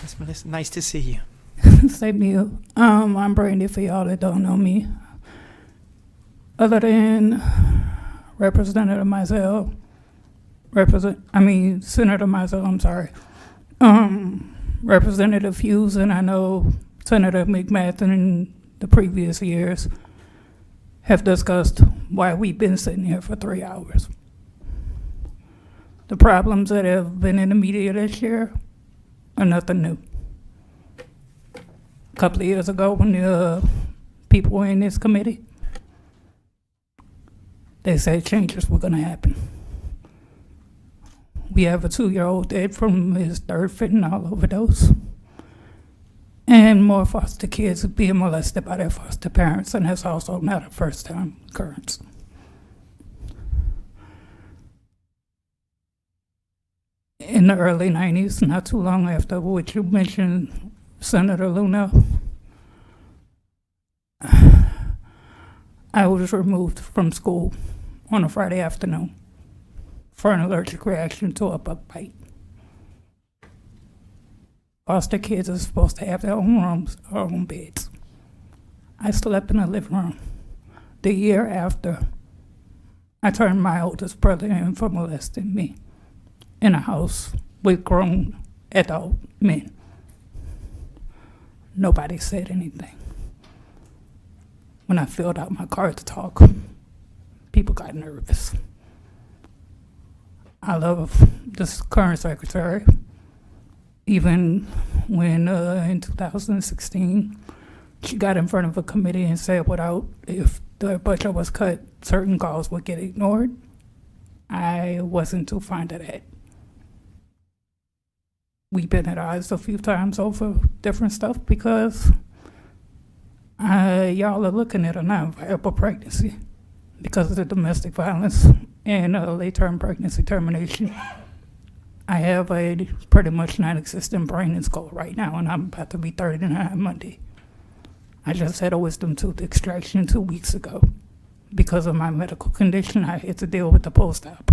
Miss Melissa, nice to see you. Same to you. I'm Brandy for y'all that don't know me. Other than Representative Mizell, Senator Mizell, I'm sorry. Representative Hughes, and I know Senator McMath in the previous years have discussed why we've been sitting here for 3 hours. The problems that have been in the media this year are nothing new. A couple of years ago when the people were in this committee, they said changes were gonna happen. We have a 2-year-old dead from his third fentanyl overdose. And more foster kids are being molested by their foster parents, and that's also not a first-time occurrence. In the early 90s, not too long after what you mentioned, Senator Luna, I was removed from school on a Friday afternoon for an allergic reaction to a bug bite. Foster kids are supposed to have their own rooms, or own beds. I slept in the living room. The year after, I turned my oldest brother in for molesting me in a house with grown adult men. Nobody said anything. When I filled out my card to talk, people got nervous. I love this current secretary. Even when in 2016, she got in front of a committee and said if the budget was cut, certain calls would get ignored. I wasn't too fond of that. We've been at odds a few times over different stuff because y'all are looking at a non-viable pregnancy because of the domestic violence and late-term pregnancy termination. I have a pretty much non-existent brain and skull right now, and I'm about to be 39 Monday. I just had a wisdom tooth extraction 2 weeks ago. Because of my medical condition, I had to deal with the post-op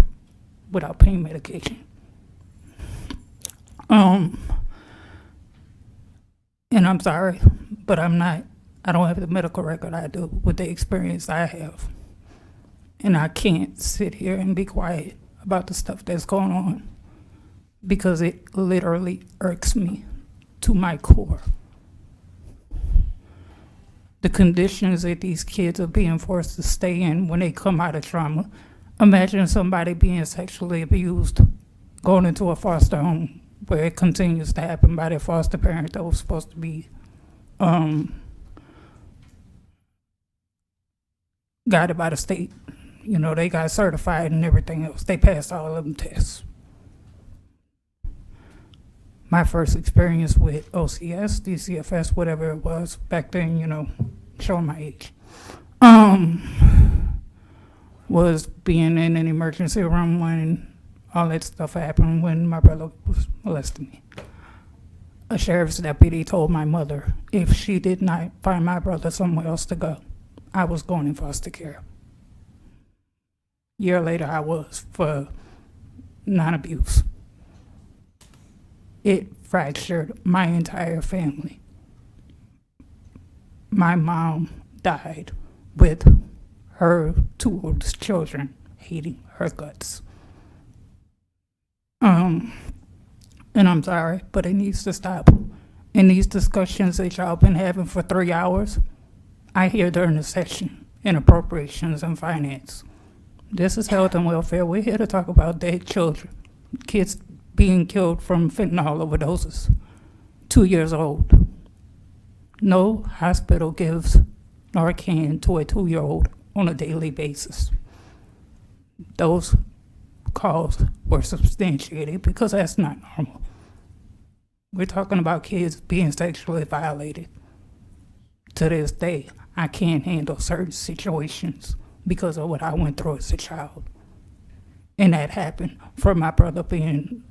without pain medication. And I'm sorry, but I don't have the medical record I do with the experience I have. And I can't sit here and be quiet about the stuff that's going on because it literally irks me to my core. The conditions that these kids are being forced to stay in when they come out of trauma. Imagine somebody being sexually abused, going into a foster home where it continues to happen by their foster parent that was supposed to be guided by the state. You know, they got certified and everything else. They passed all of them tests. My first experience with OCS, DCFS, whatever it was back then, you know, showing my age, was being in an emergency room when all that stuff happened when my brother was molesting me. A sheriff's deputy told my mother if she did not find my brother somewhere else to go, I was going in foster care. A year later, I was for non-abuse. It fractured my entire family. My mom died with her 2 oldest children hating her guts. And I'm sorry, but it needs to stop. In these discussions that y'all been having for 3 hours, I hear during the session in appropriations and finance. This is health and welfare. We're here to talk about dead children, kids being killed from fentanyl overdoses, 2 years old. No hospital gives Narcan to a 2-year-old on a daily basis. Those calls were substantiated because that's not normal. We're talking about kids being sexually violated. To this day, I can't handle certain situations because of what I went through as a child. And that happened from my brother being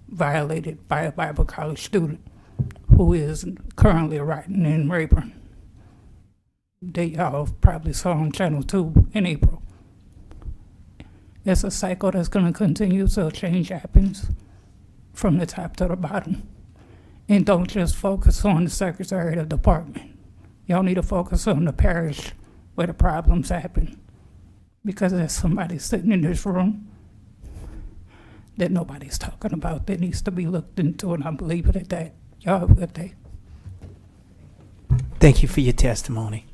violated by a Bible college student who is currently writing in Rayburn. That y'all probably saw on Channel 2 in April. It's a cycle that's going to continue till change happens from the top to the bottom. And don't just focus on the secretary of the department. Y'all need to focus on the parish where the problems happen. Because there's somebody sitting in this room that nobody's talking about that needs to be looked into, and I'm leaving it at that. Y'all have a good day. Thank you for your testimony.